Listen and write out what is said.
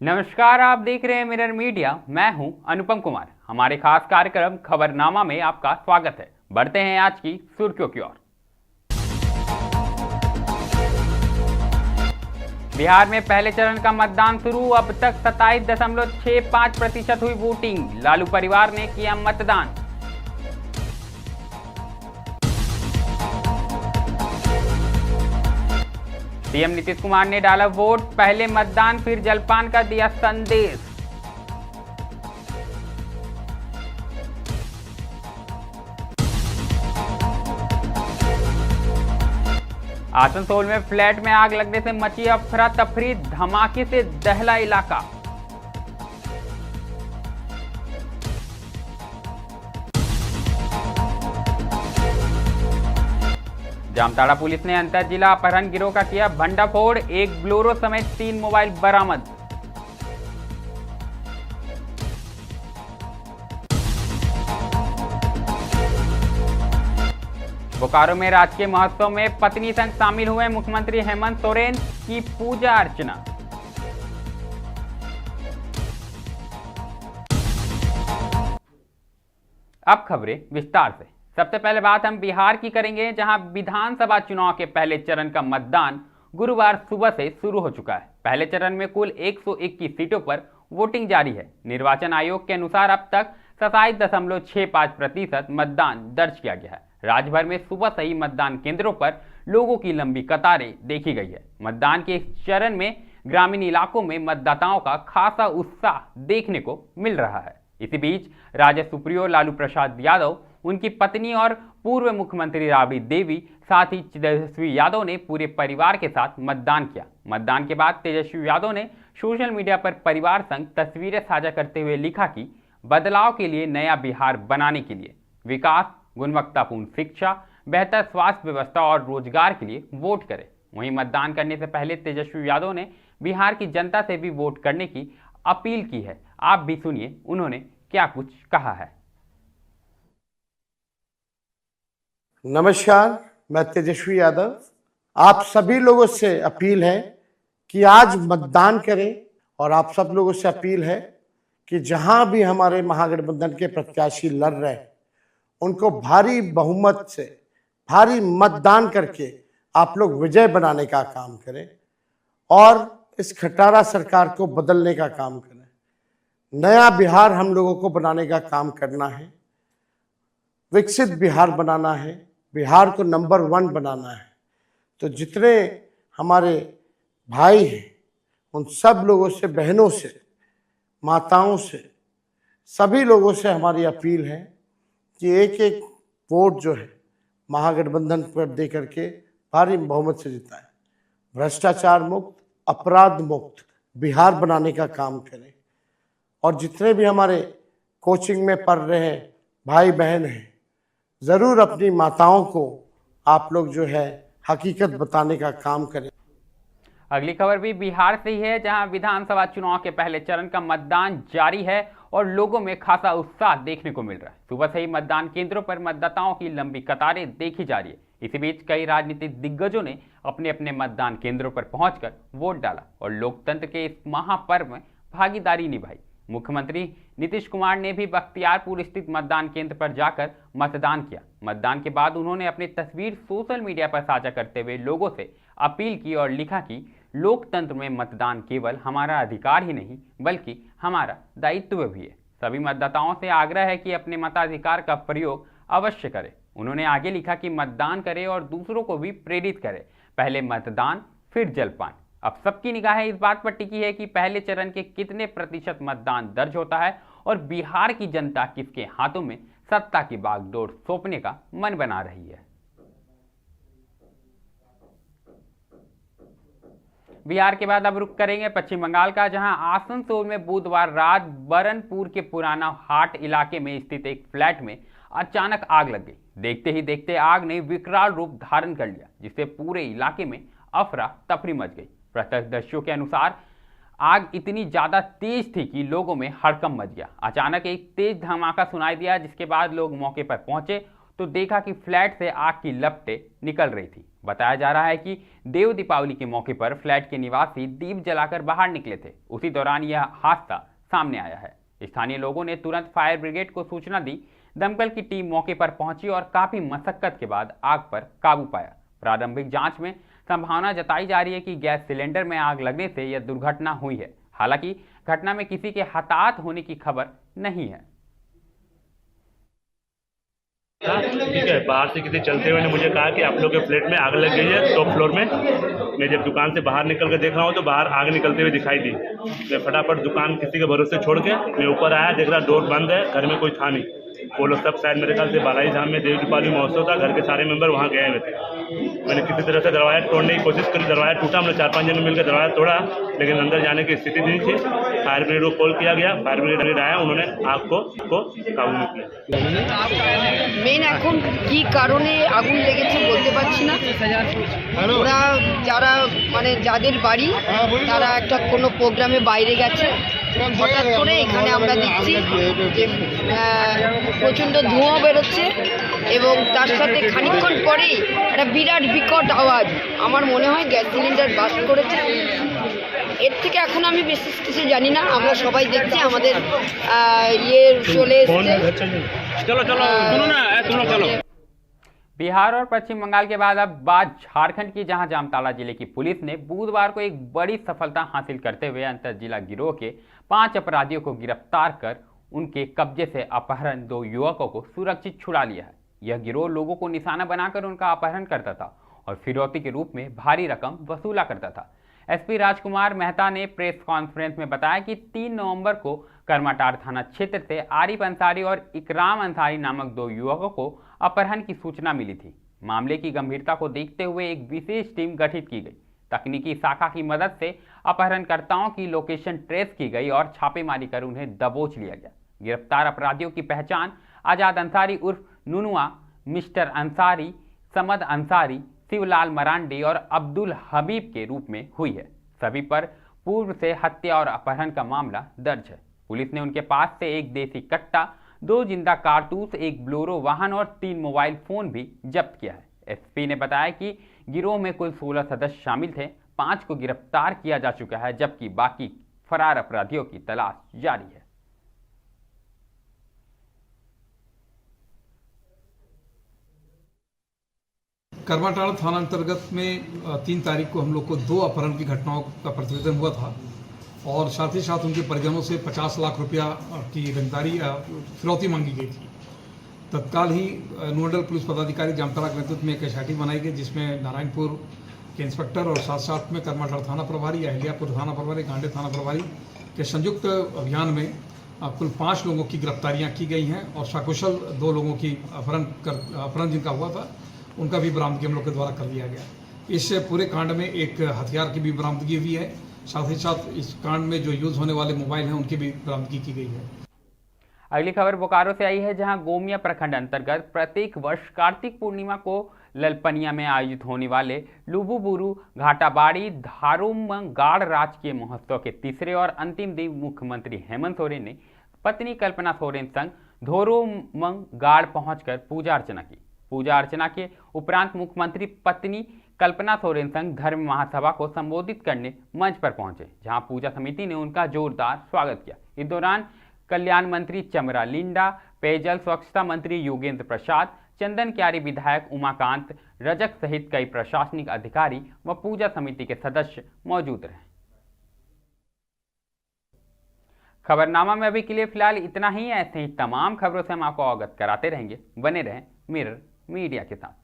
नमस्कार, आप देख रहे हैं मिरर मीडिया। मैं हूं अनुपम कुमार। हमारे खास कार्यक्रम खबरनामा में आपका स्वागत है। बढ़ते हैं आज की सुर्खियों की ओर। बिहार में पहले चरण का मतदान शुरू। अब तक 27.65% हुई वोटिंग। लालू परिवार ने किया मतदान। सीएम नीतीश कुमार ने डाला वोट। पहले मतदान फिर जलपान का दिया संदेश। आसनसोल में फ्लैट में आग लगने से मची अफरा तफरी। धमाके से दहला इलाका। जामताड़ा पुलिस ने अंतर जिला अपहरण गिरोह का किया भंडाफोड़। एक ब्लोरो समेत 3 मोबाइल बरामद। बोकारो में राजकीय महोत्सव में पत्नी संग शामिल हुए मुख्यमंत्री हेमंत सोरेन की पूजा अर्चना। अब खबरें विस्तार से। सबसे पहले बात हम बिहार की करेंगे, जहां विधानसभा चुनाव के पहले चरण का मतदान गुरुवार सुबह से शुरू हो चुका है। पहले चरण में कुल 121 सीटों पर वोटिंग जारी है। निर्वाचन आयोग के अनुसार अब तक 27.65% मतदान दर्ज किया गया है। राज्य भर में सुबह से ही मतदान केंद्रों पर लोगों की लंबी कतारें देखी गई है। मतदान के इस चरण में ग्रामीण इलाकों में मतदाताओं का खासा उत्साह देखने को मिल रहा है। इसी बीच राजद सुप्रीमो लालू प्रसाद यादव, उनकी पत्नी और पूर्व मुख्यमंत्री राबड़ी देवी, साथ ही तेजस्वी यादव ने पूरे परिवार के साथ मतदान किया। मतदान के बाद तेजस्वी यादव ने सोशल मीडिया पर परिवार संग तस्वीरें साझा करते हुए लिखा कि बदलाव के लिए, नया बिहार बनाने के लिए, विकास, गुणवत्तापूर्ण शिक्षा, बेहतर स्वास्थ्य व्यवस्था और रोजगार के लिए वोट करें। वहीं मतदान करने से पहले तेजस्वी यादव ने बिहार की जनता से भी वोट करने की अपील की है। आप भी सुनिए उन्होंने क्या कुछ कहा है। नमस्कार, मैं तेजस्वी यादव। आप सभी लोगों से अपील है कि आज मतदान करें, और आप सब लोगों से अपील है कि जहां भी हमारे महागठबंधन के प्रत्याशी लड़ रहे हैं, उनको भारी बहुमत से, भारी मतदान करके आप लोग विजय बनाने का काम करें और इस खटारा सरकार को बदलने का काम करें। नया बिहार हम लोगों को बनाने का काम करना है, विकसित बिहार बनाना है, बिहार को नंबर 1 बनाना है। तो जितने हमारे भाई हैं, उन सब लोगों से, बहनों से, माताओं से, सभी लोगों से हमारी अपील है कि एक एक वोट जो है महागठबंधन पर दे करके भारी बहुमत से जिताएं। भ्रष्टाचार मुक्त, अपराध मुक्त बिहार बनाने का काम करें। और जितने भी हमारे कोचिंग में पढ़ रहे हैं भाई बहन हैं, ज़रूर अपनी माताओं को आप लोग जो है हकीकत बताने का काम करें। अगली खबर भी बिहार से ही है, जहां विधानसभा चुनाव के पहले चरण का मतदान जारी है और लोगों में खासा उत्साह देखने को मिल रहा है। सुबह से ही मतदान केंद्रों पर मतदाताओं की लंबी कतारें देखी जा रही है। इसी बीच कई राजनीतिक दिग्गजों ने अपने अपने मतदान केंद्रों पर पहुंचकर वोट डाला और लोकतंत्र के इस महापर्व में भागीदारी निभाई। मुख्यमंत्री नीतीश कुमार ने भी बख्तियारपुर स्थित मतदान केंद्र पर जाकर मतदान किया। मतदान के बाद उन्होंने अपनी तस्वीर सोशल मीडिया पर साझा करते हुए लोगों से अपील की और लिखा कि लोकतंत्र में मतदान केवल हमारा अधिकार ही नहीं बल्कि हमारा दायित्व भी है। सभी मतदाताओं से आग्रह है कि अपने मताधिकार का प्रयोग अवश्य करें। उन्होंने आगे लिखा कि मतदान करें और दूसरों को भी प्रेरित करें। पहले मतदान फिर जलपान। अब सबकी निगाहें इस बात पर टिकी है कि पहले चरण के कितने प्रतिशत मतदान दर्ज होता है और बिहार की जनता किसके हाथों में सत्ता की बागडोर सौंपने का मन बना रही है। बिहार के बाद अब रुख करेंगे पश्चिम बंगाल का, जहां आसनसोल में बुधवार रात बरनपुर के पुराना हाट इलाके में स्थित एक फ्लैट में अचानक आग लग गई। देखते ही देखते आग ने विकराल रूप धारण कर लिया, जिससे पूरे इलाके में अफरा तफरी मच गई। प्रत्यक्षदर्शियों के अनुसार आग इतनी ज्यादा तेज थी कि लोगों में हड़कंप मच गया। अचानक एक तेज धमाका सुनाई दिया, जिसके बाद लोग मौके पर पहुंचे तो देखा कि फ्लैट से आग की लपटें निकल रही थी। बताया जा रहा है कि देव दीपावली के मौके पर फ्लैट के निवासी दीप जलाकर बाहर निकले थे। उसी दौरान यह हादसा सामने आया है। स्थानीय लोगों ने तुरंत फायर ब्रिगेड को सूचना दी। दमकल की टीम मौके पर पहुंची और काफी मशक्कत के बाद आग पर काबू पाया। प्रारंभिक जांच में संभावना जताई जा रही है कि गैस सिलेंडर में आग लगने से यह दुर्घटना हुई है। हालांकि घटना में किसी के हताहत होने की खबर नहीं है। ठीक है, बाहर से किसी चलते हुए ने मुझे कहा कि आप लोग के फ्लैट में आग लग गई है टॉप फ्लोर में। मैं जब दुकान से बाहर निकल कर देख रहा हूँ तो बाहर आग निकलते हुए दिखाई दी। मैं फटाफट दुकान किसी के भरोसे छोड़ के मैं ऊपर आया, देख रहा डोर बंद है, घर में कोई था नहीं। वो लोग सब शायद मेरे ख्याल से बालाजी धाम में देव दीपावली महोत्सव था, घर के सारे मेंबर वहाँ गए हुए थे। मैंने किसी तरह से दरवाजा तोड़ने की कोशिश करी, दरवाजा टूटा। हमने 4-5 जन मिलकर दरवाजा तोड़ा, लेकिन अंदर जाने की स्थिति नहीं थी। फायर ब्रिगेड को कॉल किया गया, फायर ब्रिगेड आया, उन्होंने आग को काबू में किया। মেন এখন কি কারণে আগুন লেগেছে বলতে পারছি না। ওরা যারা মানে যাদের বাড়ি তারা একটা কোনো প্রোগ্রামে বাইরে গেছে, হঠাৎ করে এখানে আমরা দেখছি যে প্রচণ্ড ধোঁয়া বেরোচ্ছে এবং তার সাথে খানিকক্ষণ পরেই একটা বিরাট বিকট আওয়াজ। আমার মনে হয় গ্যাস সিলিন্ডার বাস্ট করেছে। এর থেকে এখন আমি বিশেষ কিছু জানি না। আমরা সবাই দেখছি আমাদের চলে এসছে। बिहार और पश्चिम बंगाल के बाद अब बात झारखंड की, जहां जामताड़ा जिले की पुलिस ने बुधवार को एक बड़ी सफलता हासिल करते हुए अंतर जिला गिरोह के 5 अपराधियों को गिरफ्तार कर उनके कब्जे से अपहरण 2 युवकों को सुरक्षित छुड़ा लिया है। यह गिरोह लोगों को निशाना बनाकर उनका अपहरण करता था और फिरौती के रूप में भारी रकम वसूला करता था। एसपी राजकुमार मेहता ने प्रेस कॉन्फ्रेंस में बताया कि 3 नवंबर को करमाटार थाना क्षेत्र से आरिफ अंसारी और इकराम अंसारी नामक 2 युवकों को अपहरण की सूचना मिली थी। मामले की गंभीरता को देखते हुए एक विशेष टीम गठित की गई। तकनीकी शाखा की मदद से अपहरणकर्ताओं की लोकेशन ट्रेस की गई और छापेमारी कर उन्हें दबोच लिया गया। गिरफ्तार अपराधियों की पहचान आजाद अंसारी उर्फ नुनुआ, मिस्टर अंसारी, समद अंसारी, शिवलाल मरांडी और अब्दुल हबीब के रूप में हुई है। सभी पर पूर्व से हत्या और अपहरण का मामला दर्ज है। पुलिस ने उनके पास से एक देसी कट्टा, 2 जिंदा कारतूस, एक ब्लोरो वाहन और 3 मोबाइल फोन भी जब्त किया है। एसपी ने बताया कि गिरोह में कुल 16 सदस्य शामिल थे। 5 को गिरफ्तार किया जा चुका है, जबकि बाकी फरार अपराधियों की तलाश जारी है। करमाटाड़ थाना अंतर्गत में 3 तारीख को हम लोग को 2 अपहरण की घटनाओं का प्रतिवेदन हुआ था और साथ ही साथ उनके परिजनों से 50 लाख रुपया की रंगदारी फिरौती मांगी गई थी। तत्काल ही नोडल पुलिस पदाधिकारी जामताड़ा के नेतृत्व में एक एसआईटी बनाई गई, जिसमें नारायणपुर के इंस्पेक्टर और साथ साथ में करमाटाड़ थाना प्रभारी, अहिल्यापुर थाना प्रभारी, गांडे थाना प्रभारी के संयुक्त अभियान में कुल 5 लोगों की गिरफ्तारियां की गई हैं और सकुशल 2 लोगों की अपहरण जिनका हुआ था उनका भी बरामदगी हम लोग के द्वारा कर लिया गया। इस पूरे कांड में एक हथियार की भी बरामदगी हुई है। साथ ही साथ इस कांड में जो यूज होने वाले मोबाइल हैं उनकी भी बरामदगी की गई है। अगली खबर बोकारो से आई है, जहां गोमिया प्रखंड अंतर्गत प्रत्येक वर्ष कार्तिक पूर्णिमा को ललपनिया में आयोजित होने वाले लुबुबुरु घाटाबाड़ी धारुमगाड़ राजकीय महोत्सव के तीसरे और अंतिम दिन मुख्यमंत्री हेमंत सोरेन ने पत्नी कल्पना सोरेन संग धोरोमगाड़ पहुंचकर पूजा अर्चना की। पूजा अर्चना के उपरांत मुख्यमंत्री पत्नी कल्पना सोरेन संग धर्म महासभा को संबोधित करने मंच पर पहुंचे, जहां पूजा समिति ने उनका जोरदार स्वागत किया। इस दौरान कल्याण मंत्री चमरा लिंडा, पेयजल स्वच्छता मंत्री योगेंद्र प्रसाद, चंदन क्यारी विधायक उमाकांत रजक सहित कई प्रशासनिक अधिकारी व पूजा समिति के सदस्य मौजूद रहे। खबरनामा में अभी के लिए फिलहाल इतना ही। ऐसे ही तमाम खबरों से हम आपको अवगत कराते रहेंगे। बने रहें मिरर मीडिया के साथ।